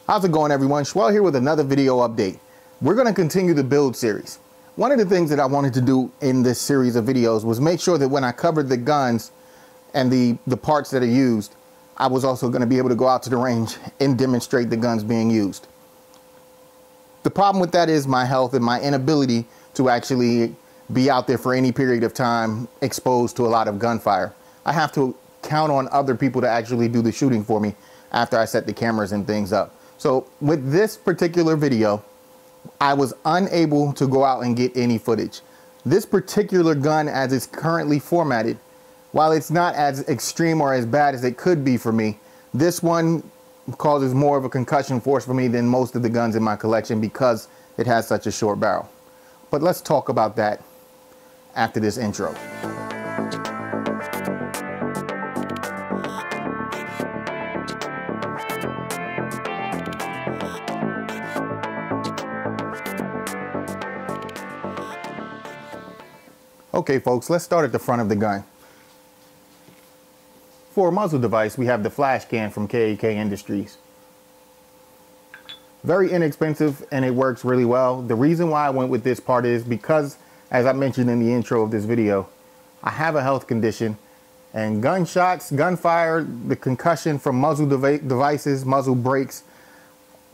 How's it going, everyone? Shwell here with another video update. We're going to continue the build series. One of the things that I wanted to do in this series of videos was make sure that when I covered the guns and the parts that are used, I was also going to be able to go out to the range and demonstrate the guns being used. The problem with that is my health and my inability to actually be out there for any period of time exposed to a lot of gunfire. I have to count on other people to actually do the shooting for me after I set the cameras and things up. So with this particular video, I was unable to go out and get any footage. This particular gun, as it's currently formatted, while it's not as extreme or as bad as it could be for me, this one causes more of a concussion force for me than most of the guns in my collection because it has such a short barrel. But let's talk about that after this intro. Okay folks, let's start at the front of the gun. For a muzzle device, we have the flash can from KAK Industries. Very inexpensive and it works really well. The reason why I went with this part is because, as I mentioned in the intro of this video, I have a health condition, and gunshots, gunfire, the concussion from muzzle devices, muzzle brakes,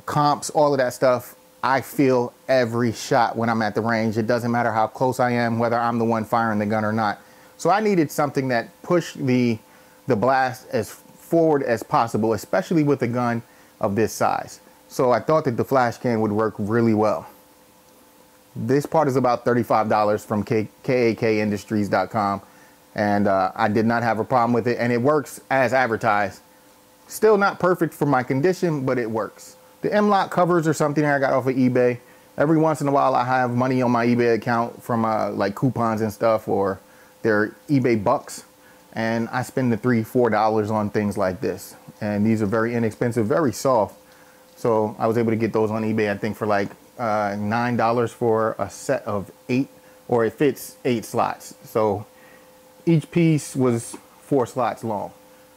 comps, all of that stuff, I feel every shot when I'm at the range. It doesn't matter how close I am, whether I'm the one firing the gun or not. So I needed something that pushed the blast as forward as possible, especially with a gun of this size. So I thought that the flash can would work really well. This part is about $35 from KAKindustries.com, and I did not have a problem with it, and it works as advertised. Still not perfect for my condition, but it works. The M-LOK covers are something I got off of eBay. Every once in a while I have money on my eBay account from like coupons and stuff, or their eBay bucks, and I spend the $3–4 on things like this. And these are very inexpensive, very soft. So I was able to get those on eBay, I think for like $9 for a set of 8, or it fits 8 slots. So each piece was 4 slots long.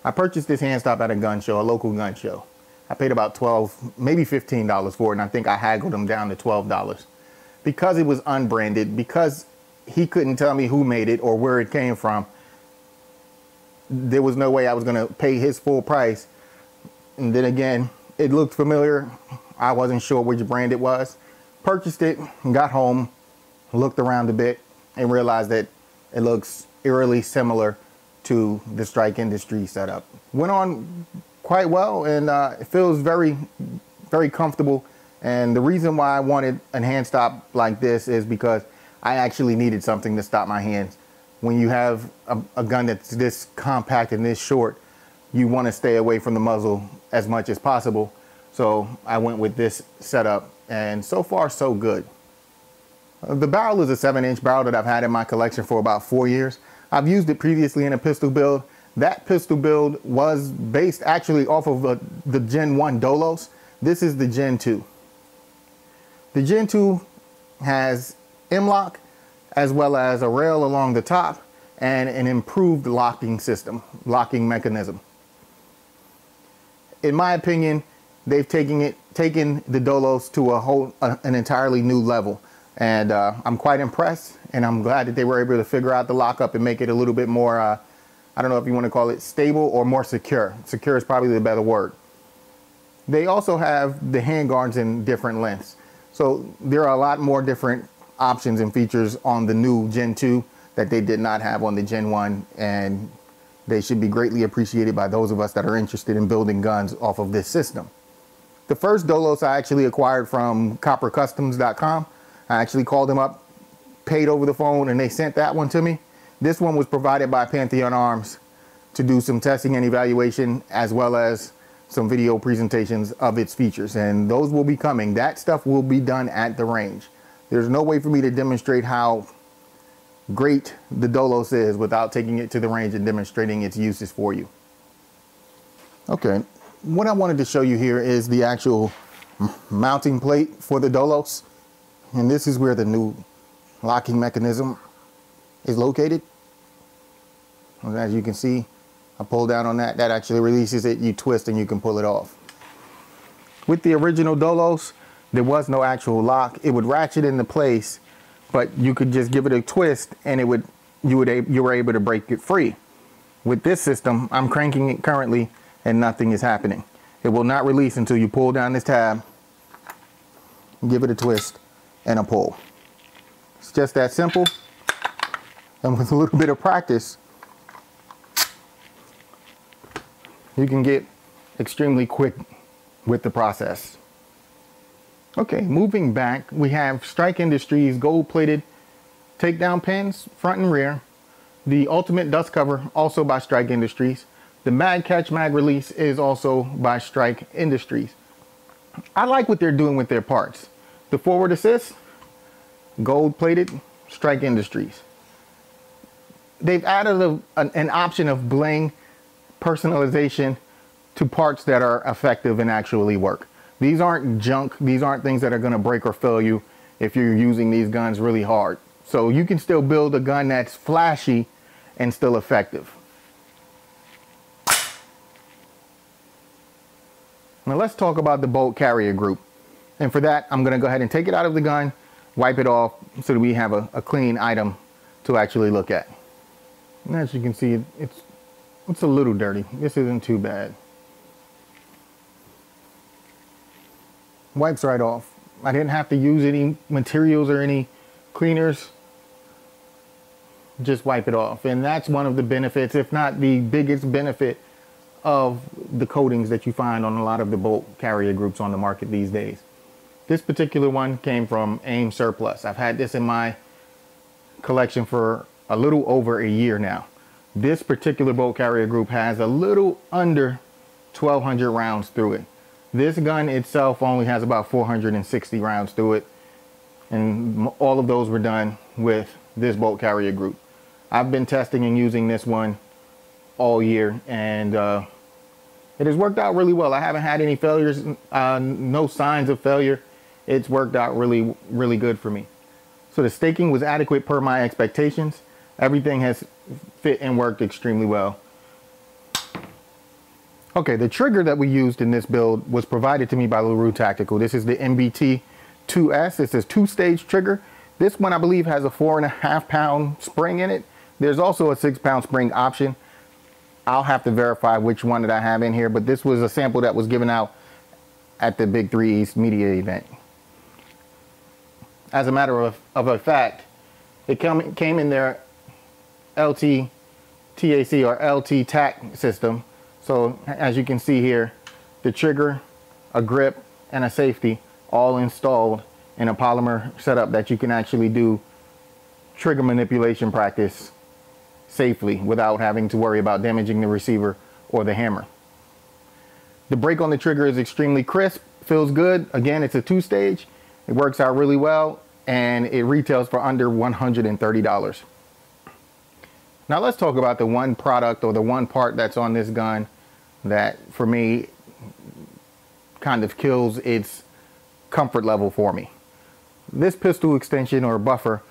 I purchased this hand stop at a gun show, a local gun show. I paid about $12, maybe $15 for it, and I think I haggled them down to $12. Because it was unbranded, because he couldn't tell me who made it or where it came from, there was no way I was gonna pay his full price. And then again, it looked familiar. I wasn't sure which brand it was. Purchased it, got home, looked around a bit, and realized that it looks eerily similar to the Slik Industries setup. Went on quite well, and it feels very, very comfortable. And the reason why I wanted a hand stop like this is because I actually needed something to stop my hands. When you have a gun that's this compact and this short, you want to stay away from the muzzle as much as possible. So I went with this setup, and so far so good. The barrel is a 7-inch barrel that I've had in my collection for about 4 years. I've used it previously in a pistol build. That pistol build was based actually off of the Gen 1 DOLOS. This is the Gen 2. The Gen 2 has M-LOK as well as a rail along the top and an improved locking system, locking mechanism. In my opinion, they've taken the DOLOS to an entirely new level. And I'm quite impressed, and I'm glad that they were able to figure out the lockup and make it a little bit more I don't know if you want to call it stable or more secure. Secure is probably the better word. They also have the handguards in different lengths. So there are a lot more different options and features on the new Gen 2 that they did not have on the Gen 1. And they should be greatly appreciated by those of us that are interested in building guns off of this system. The first DOLOS I actually acquired from coppercustoms.com. I actually called them up, paid over the phone, and they sent that one to me. This one was provided by PANTHEON Arms to do some testing and evaluation, as well as some video presentations of its features, and those will be coming. That stuff will be done at the range. There's no way for me to demonstrate how great the DOLOS is without taking it to the range and demonstrating its uses for you. Okay, what I wanted to show you here is the actual mounting plate for the DOLOS, and this is where the new locking mechanism is located. As you can see, I pull down on that, that actually releases it. You twist and you can pull it off. With the original DOLOS, there was no actual lock. It would ratchet into place, but you could just give it a twist and you were able to break it free. With this system, I'm cranking it currently and nothing is happening. It will not release until you pull down this tab, give it a twist and a pull. It's just that simple. And with a little bit of practice, you can get extremely quick with the process. Okay, moving back, we have Slik Industries gold-plated takedown pins, front and rear. The ultimate dust cover, also by Slik Industries. The mag catch mag release is also by Slik Industries. I like what they're doing with their parts. The forward assist, gold-plated, Slik Industries. They've added an option of bling personalization to parts that are effective and actually work. These aren't junk. These aren't things that are going to break or fail you if you're using these guns really hard. So you can still build a gun that's flashy and still effective. Now let's talk about the bolt carrier group. And for that, I'm going to go ahead and take it out of the gun, wipe it off so that we have a clean item to actually look at. And as you can see, it's a little dirty. This isn't too bad. Wipes right off. I didn't have to use any materials or any cleaners. Just wipe it off. And that's one of the benefits, if not the biggest benefit, of the coatings that you find on a lot of the bolt carrier groups on the market these days. This particular one came from AIM Surplus. I've had this in my collection for a little over a year now. This particular bolt carrier group has a little under 1,200 rounds through it. This gun itself only has about 460 rounds through it, and all of those were done with this bolt carrier group. I've been testing and using this one all year, and it has worked out really well. I haven't had any failures, no signs of failure. It's worked out really, really good for me. So the staking was adequate per my expectations. Everything has fit and worked extremely well. Okay, the trigger that we used in this build was provided to me by LARUE Tactical. This is the MBT-2S. It's a two-stage trigger. This one, I believe, has a 4.5 pound spring in it. There's also a 6 pound spring option. I'll have to verify which one that I have in here, but this was a sample that was given out at the Big 3 East media event. As a matter of a fact, it came in their LT TAC or LT TAC system. So as you can see here, the trigger, a grip, and a safety all installed in a polymer setup that you can actually do trigger manipulation practice safely without having to worry about damaging the receiver or the hammer. The brake on the trigger is extremely crisp, feels good. Again, it's a two-stage. It works out really well, and it retails for under $130. Now let's talk about the one product or the one part that's on this gun that for me kind of kills its comfort level for me. This pistol extension or buffer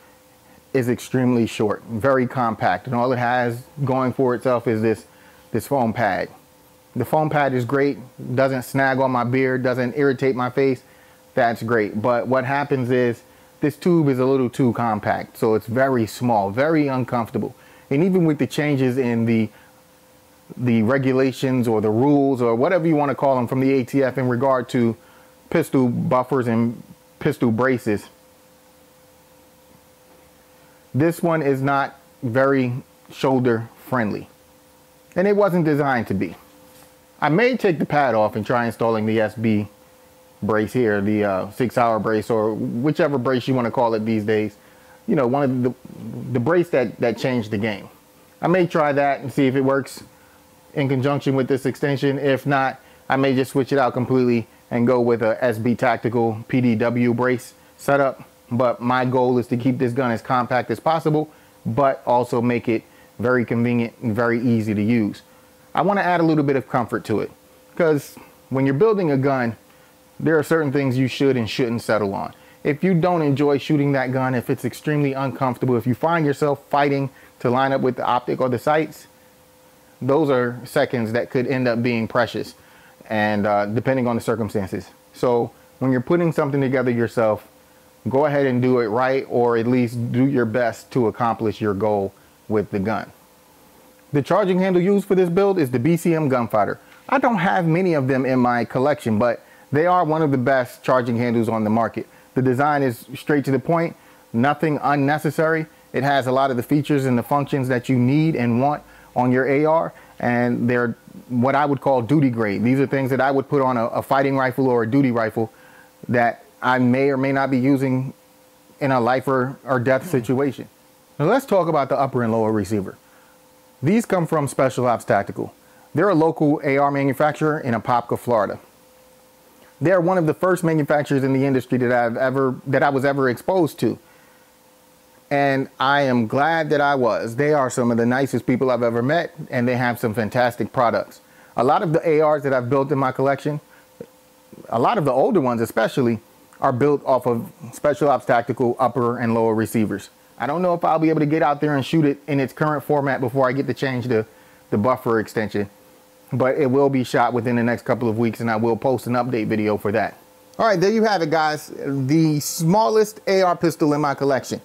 is extremely short, very compact, and all it has going for itself is this foam pad. The foam pad is great, doesn't snag on my beard, doesn't irritate my face. That's great. But what happens is this tube is a little too compact, so it's very small, very uncomfortable. And even with the changes in the regulations or the rules or whatever you want to call them from the ATF in regard to pistol buffers and pistol braces, this one is not very shoulder friendly, and it wasn't designed to be. I may take the pad off and try installing the SB brace here, the 6-hour brace, or whichever brace you want to call it these days. You know, one of the brace that changed the game. I may try that and see if it works in conjunction with this extension. If not, I may just switch it out completely and go with a SB Tactical PDW brace setup. But my goal is to keep this gun as compact as possible, but also make it very convenient and very easy to use. I want to add a little bit of comfort to it, because when you're building a gun, there are certain things you should and shouldn't settle on. If you don't enjoy shooting that gun, if it's extremely uncomfortable, if you find yourself fighting to line up with the optic or the sights, those are seconds that could end up being precious, and depending on the circumstances. So when you're putting something together yourself, go ahead and do it right, or at least do your best to accomplish your goal with the gun. The charging handle used for this build is the BCM Gunfighter. I don't have many of them in my collection, but they are one of the best charging handles on the market. The design is straight to the point, nothing unnecessary. It has a lot of the features and the functions that you need and want on your AR, and they're what I would call duty grade. These are things that I would put on a fighting rifle or a duty rifle that I may or may not be using in a life or death situation. Now let's talk about the upper and lower receiver. These come from Special Ops Tactical. They're a local AR manufacturer in Apopka, Florida. They're one of the first manufacturers in the industry that I was ever exposed to. And I am glad that I was. They are some of the nicest people I've ever met, and they have some fantastic products. A lot of the ARs that I've built in my collection, a lot of the older ones especially, are built off of Special Ops Tactical upper and lower receivers. I don't know if I'll be able to get out there and shoot it in its current format before I get to change the buffer extension, but it will be shot within the next couple of weeks, and I will post an update video for that. All right, there you have it, guys. The smallest AR pistol in my collection.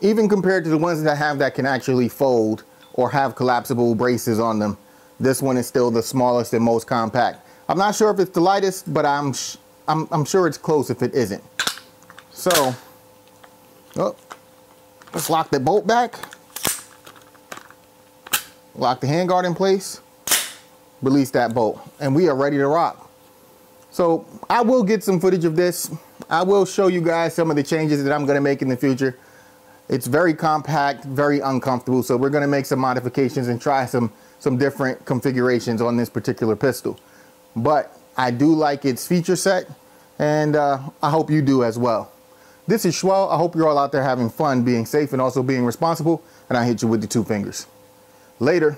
Even compared to the ones that I have that can actually fold or have collapsible braces on them, this one is still the smallest and most compact. I'm not sure if it's the lightest, but I'm sure it's close if it isn't. So, let's lock the bolt back. Lock the handguard in place. Release that bolt, and we are ready to rock. So I will get some footage of this. I will show you guys some of the changes that I'm going to make in the future. It's very compact, very uncomfortable, so we're going to make some modifications and try some different configurations on this particular pistol. But I do like its feature set, and I hope you do as well. This is Shwell. I hope you're all out there having fun, being safe, and also being responsible, and I hit you with the 2 fingers. Later.